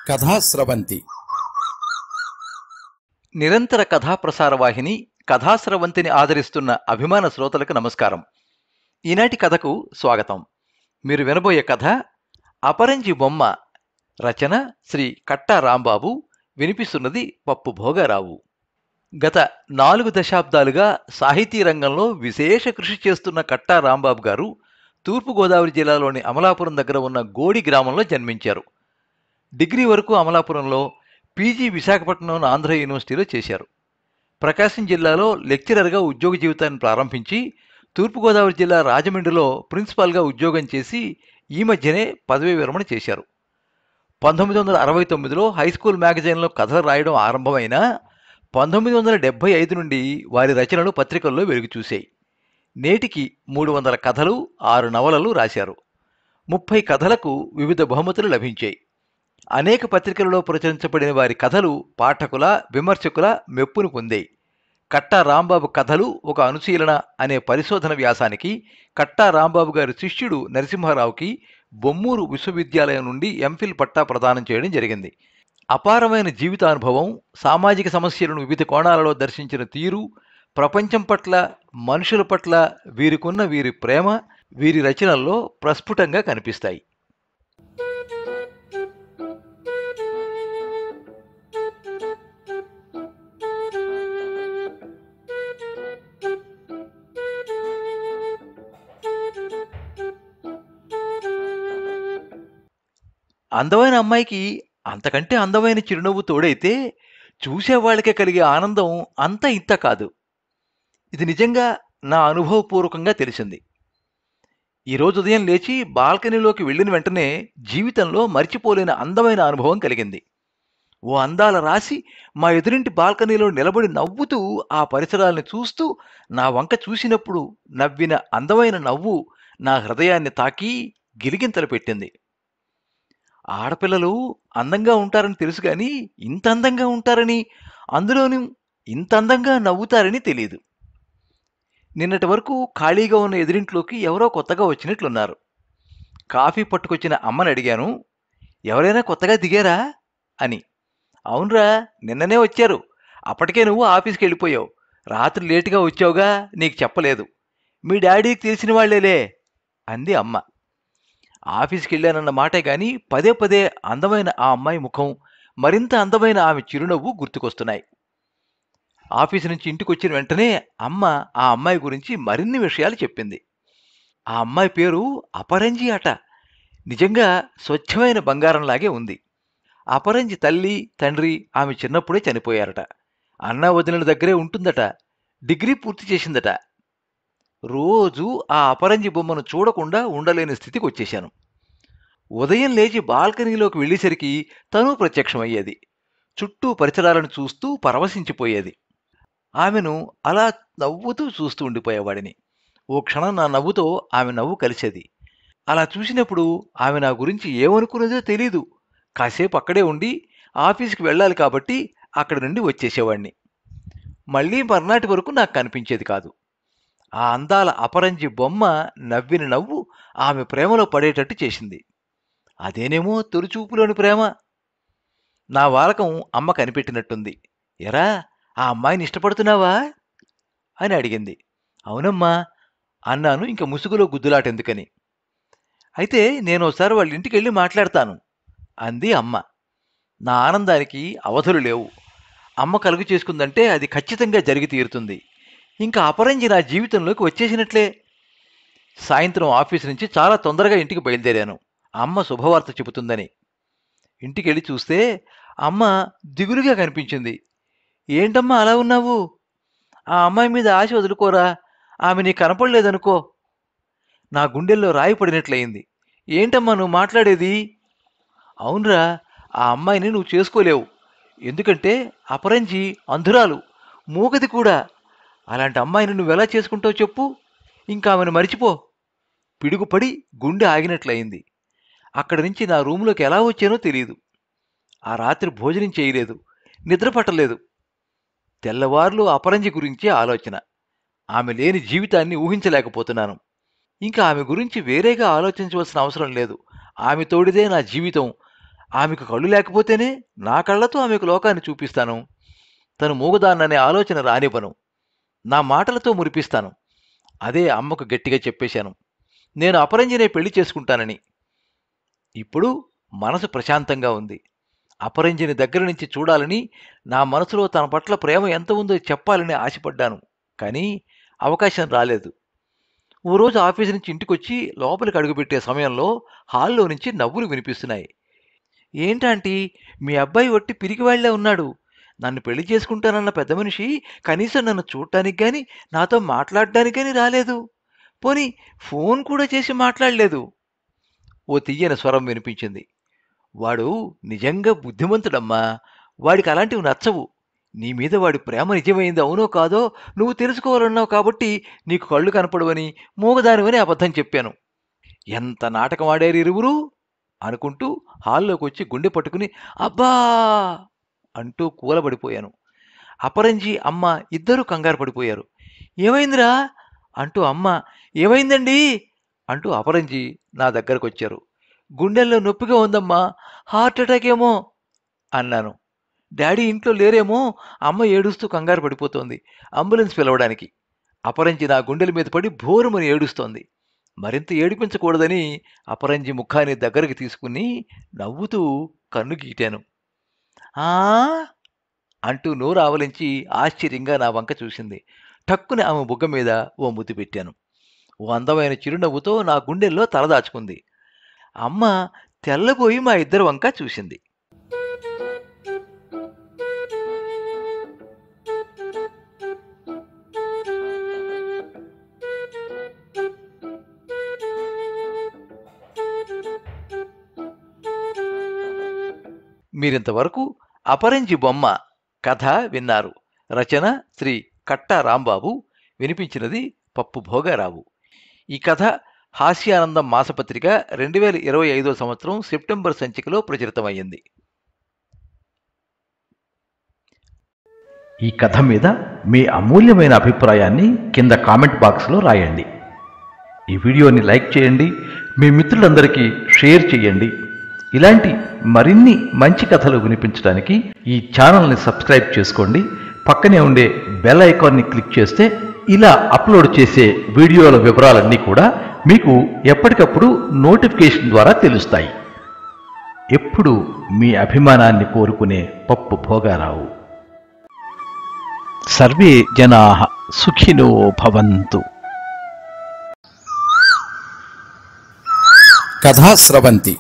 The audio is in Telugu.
కథాస్రవంతి నిరంతర కథాప్రసార వాహిని కథాస్రవంతిని ఆదరిస్తున్న అభిమాన శ్రోతలకు నమస్కారం. ఈనాటి కథకు స్వాగతం. మీరు వినబోయే కథ అపరంజి బొమ్మ. రచన శ్రీ కట్టా రాంబాబు. వినిపిస్తున్నది పప్పు భోగారావు. గత 4 దశాబ్దాలుగా సాహితీ రంగంలో విశేష కృషి చేస్తున్న కట్టా రాంబాబు గారు తూర్పుగోదావరి జిల్లాలోని అమలాపురం దగ్గర ఉన్న గోడి గ్రామంలో జన్మించారు. డిగ్రీ వరకు అమలాపురంలో, పీజీ విశాఖపట్నం ఆంధ్ర యూనివర్సిటీలో చేశారు. ప్రకాశం జిల్లాలో లెక్చరర్గా ఉద్యోగ జీవితాన్ని ప్రారంభించి తూర్పుగోదావరి జిల్లా రాజమండ్రిలో ప్రిన్సిపాల్గా ఉద్యోగం చేసి ఈ మధ్యనే పదవీ విరమణ చేశారు. 1969లో హైస్కూల్ మ్యాగజైన్లో కథలు రాయడం ఆరంభమైన 1975 నుండి వారి రచనలు పత్రికల్లో వెలుగుచూశాయి. నేటికి 300 కథలు, 6 నవలలు రాశారు. 30 కథలకు వివిధ బహుమతులు లభించాయి. అనేక పత్రికలలో ప్రచురించబడిన వారి కథలు పాఠకుల, విమర్శకుల మెప్పును పొందాయి. కట్టా రాంబాబు కథలు ఒక అనుశీలన అనే పరిశోధన వ్యాసానికి కట్టా రాంబాబు గారి శిష్యుడు నరసింహారావుకి బొమ్మూరు విశ్వవిద్యాలయం నుండి ఎంఫిల్ పట్టా ప్రదానం చేయడం జరిగింది. అపారమైన జీవితానుభవం, సామాజిక సమస్యలను వివిధ కోణాలలో దర్శించిన తీరు, ప్రపంచం పట్ల, మనుషుల పట్ల వీరికున్న వీరి ప్రేమ వీరి రచనల్లో ప్రస్ఫుటంగా కనిపిస్తాయి. అందమైన అమ్మాయికి అంతకంటే అందమైన చిరునవ్వు తోడైతే చూసేవాళ్ళకే కలిగే ఆనందం అంత ఇంత కాదు. ఇది నిజంగా నా అనుభవపూర్వకంగా తెలిసింది. ఈరోజు ఉదయం లేచి బాల్కనీలోకి వెళ్ళిన వెంటనే జీవితంలో మర్చిపోలేని అందమైన అనుభవం కలిగింది. ఓ అందాల రాశి మా ఎదురింటి బాల్కనీలో నిలబడి నవ్వుతూ ఆ పరిసరాల్ని చూస్తూ నా వంక చూసినప్పుడు నవ్విన అందమైన నవ్వు నా హృదయాన్ని తాకి గిలిగింతలు పెట్టింది. ఆడపిల్లలు అందంగా ఉంటారని తెలుసు కానీ ఇంత అందంగా ఉంటారని, అందులోనూ ఇంత అందంగా నవ్వుతారని తెలియదు. నిన్నటి వరకు ఖాళీగా ఉన్న ఎదురింట్లోకి ఎవరో కొత్తగా వచ్చినట్లున్నారు. కాఫీ పట్టుకొచ్చిన అమ్మని అడిగాను, ఎవరైనా కొత్తగా దిగారా అని. అవునరా, నిన్ననే వచ్చారు. అప్పటికే నువ్వు ఆఫీస్కి వెళ్ళిపోయావు. రాత్రి లేటుగా వచ్చావుగా, నీకు చెప్పలేదు. మీ డాడీకి తెలిసిన వాళ్లేలే అంది అమ్మ. ఆఫీస్కి వెళ్ళానన్న మాటే గాని పదే పదే అందమైన ఆ అమ్మాయి ముఖం, మరింత అందమైన ఆమె చిరునవ్వు గుర్తుకొస్తున్నాయి. ఆఫీసు నుంచి ఇంటికి వచ్చిన వెంటనే అమ్మ ఆ అమ్మాయి గురించి మరిన్ని విషయాలు చెప్పింది. ఆ అమ్మాయి పేరు అపరంజి అట. నిజంగా స్వచ్ఛమైన బంగారంలాగే ఉంది. అపరంజి తల్లి, తండ్రి ఆమె చిన్నప్పుడే చనిపోయారట. అన్నా వదినల దగ్గరే ఉంటుందట. డిగ్రీ పూర్తి చేసిందట. రోజు ఆ అపరంజి బొమ్మను చూడకుండా ఉండలేని స్థితికి వచ్చేశాను. ఉదయం లేచి బాల్కనీలోకి వెళ్ళేసరికి తను ప్రత్యక్షమయ్యేది. చుట్టూ పరిసరాలను చూస్తూ పరవశించిపోయేది. ఆమెను అలా నవ్వుతూ చూస్తూ ఉండిపోయేవాడిని. ఓ క్షణం నా నవ్వుతో ఆమె నవ్వు కలిసేది. అలా చూసినప్పుడు ఆమె నా గురించి ఏమనుకునేదో తెలీదు. కాసేపు అక్కడే ఉండి ఆఫీస్కి వెళ్ళాలి కాబట్టి అక్కడి నుండి వచ్చేసేవాడిని. మళ్ళీ మర్నాటి వరకు నాకు కనిపించేది కాదు. ఆ అందాల అపరంజి బొమ్మ నవ్విన నవ్వు ఆమె ప్రేమలో పడేటట్టు చేసింది. అదేనేమో తొలిచూపులోని ప్రేమ. నా వాలకం అమ్మ కనిపెట్టినట్టుంది. ఎరా, ఆ అమ్మాయిని ఇష్టపడుతున్నావా అని అడిగింది. అవునమ్మా అన్నాను, ఇంక ముసుగులో గుద్దులాటెందుకని. అయితే నేను ఒకసారి వాళ్ళ ఇంటికి వెళ్ళి మాట్లాడతాను అంది అమ్మ. నా ఆనందానికి అవధులు లేవు. అమ్మ కలుగు చేసుకుందంటే అది ఖచ్చితంగా జరిగి తీరుతుంది. ఇంకా అపరంజి నా జీవితంలోకి వచ్చేసినట్లే. సాయంత్రం ఆఫీసు నుంచి చాలా తొందరగా ఇంటికి బయలుదేరాను, అమ్మ శుభవార్త చెబుతుందని. ఇంటికి వెళ్ళి చూస్తే అమ్మ దిగులుగా కనిపించింది. ఏంటమ్మా అలా ఉన్నావు? ఆ అమ్మాయి మీద ఆశ వదులుకోరా, ఆమె నీ కనపడలేదనుకో. నా గుండెల్లో రాయి పడినట్లయింది. ఏంటమ్మా నువ్వు మాట్లాడేది? అవునరా, ఆ అమ్మాయిని నువ్వు చేసుకోలేవు. ఎందుకంటే అపరంజి అంధురాలు, మూగది కూడా. అలాంటి అమ్మాయిని నువ్వెలా చేసుకుంటావు చెప్పు? ఇంకా ఆమెను మరిచిపో. పిడుగుపడి గుండె ఆగినట్లయింది. అక్కడి నుంచి నా రూములోకి ఎలా వచ్చానో తెలియదు. ఆ రాత్రి భోజనం చేయలేదు, నిద్ర పట్టలేదు. తెల్లవార్లు అపరంజి గురించే ఆలోచన. ఆమె లేని జీవితాన్ని ఊహించలేకపోతున్నాను. ఇంకా ఆమె గురించి వేరేగా ఆలోచించవలసిన అవసరం లేదు. ఆమె తోడిదే నా జీవితం. ఆమెకు కళ్ళు లేకపోతేనే నా కళ్ళతో ఆమెకు లోకాన్ని చూపిస్తాను. తను మూగదాన్ననే ఆలోచన రానివ్వను. నా మాటలతో మురిపిస్తాను. అదే అమ్మకు గట్టిగా చెప్పేశాను, నేను అపరంజినే పెళ్లి చేసుకుంటానని. ఇప్పుడు మనసు ప్రశాంతంగా ఉంది. అపరంజిని దగ్గర నుంచి చూడాలని, నా మనసులో తన పట్ల ప్రేమ ఎంత ఉందో చెప్పాలని ఆశపడ్డాను. కానీ అవకాశం రాలేదు. ఓ రోజు ఆఫీసు నుంచి ఇంటికొచ్చి లోపలికి అడుగుపెట్టే సమయంలో హాల్లో నుంచి నవ్వులు వినిపిస్తున్నాయి. ఏంటంటీ, మీ అబ్బాయి ఒట్టి పిరికివాళ్లే ఉన్నాడు. నన్ను పెళ్లి చేసుకుంటానన్న పెద్ద మనిషి కనీసం నన్ను చూడటానికి గాని, నాతో మాట్లాడడానికి గాని రాలేదు. పోనీ ఫోన్ కూడా చేసి మాట్లాడలేదు. ఓ తియ్యని స్వరం వినిపించింది. వాడు నిజంగా బుద్ధిమంతుడమ్మా. వాడికి అలాంటివి నచ్చవు. నీ మీద వాడి ప్రేమ నిజమైంది అవునో కాదో నువ్వు తెలుసుకోవాలన్నావు కాబట్టి నీకు కళ్ళు కనపడవని, మూగదానివని అబద్ధం చెప్పాను. ఎంత నాటకం ఆడారు ఇరువురు అనుకుంటూ హాల్లోకి వచ్చి గుండె పట్టుకుని అబ్బా అంటూ కూలబడిపోయాను. అపరంజి అమ్మ ఇద్దరూ కంగారు పడిపోయారు. ఏమైందిరా అంటూ అమ్మ, ఏమైందండి అంటూ అపరంజి నా దగ్గరకొచ్చారు. గుండెల్లో నొప్పిగా ఉందమ్మా, హార్ట్ అటాక్ ఏమో అన్నాను. డాడీ ఇంట్లో లేరేమో, అమ్మ ఏడుస్తూ కంగారు పడిపోతోంది అంబులెన్స్ పిలవడానికి. అపరంజి నా గుండెల మీద పడి భోరుమని ఏడుస్తోంది. మరింత ఏడిపించకూడదని అపరంజి ముఖాన్ని దగ్గరికి తీసుకుని నవ్వుతూ కన్ను గీటాను. ఆ అంటూ నోరు ఆవలించి ఆశ్చర్యంగా నా వంక చూసింది. టక్కున ఆమె బుగ్గ మీద ఓ ముద్దు పెట్టాను. ఓ అందమైన చిరునవ్వుతో నా గుండెల్లో తలదాచుకుంది. అమ్మ తెల్లబోయి మా ఇద్దరి వంక చూసింది. మీరింతవరకు అపరంజి బొమ్మ కథ విన్నారు. రచన శ్రీ కట్టా రాంబాబు. వినిపించినది పప్పు భోగారావు. ఈ కథ హాస్యానందం మాసపత్రిక 2025 సంవత్సరం సెప్టెంబర్ సంచికలో ప్రచురితమయ్యింది. ఈ కథ మీద మీ అమూల్యమైన అభిప్రాయాన్ని కింద కామెంట్ బాక్స్లో రాయండి. ఈ వీడియోని లైక్ చేయండి, మీ మిత్రులందరికీ షేర్ చేయండి. ఇలాంటి మరిన్ని మంచి కథలు వినిపించడానికి ఈ ఛానల్ని సబ్స్క్రైబ్ చేసుకోండి. పక్కనే ఉండే బెల్ ఐకాన్ని క్లిక్ చేస్తే ఇలా అప్లోడ్ చేసే వీడియోల వివరాలన్నీ కూడా మీకు ఎప్పటికప్పుడు నోటిఫికేషన్ ద్వారా తెలుస్తాయి. ఎప్పుడు మీ అభిమానాన్ని కోరుకునే పప్పు భోగారావు. సర్వే జనాః సుఖినో భవంతు. కథా స్రవంతి.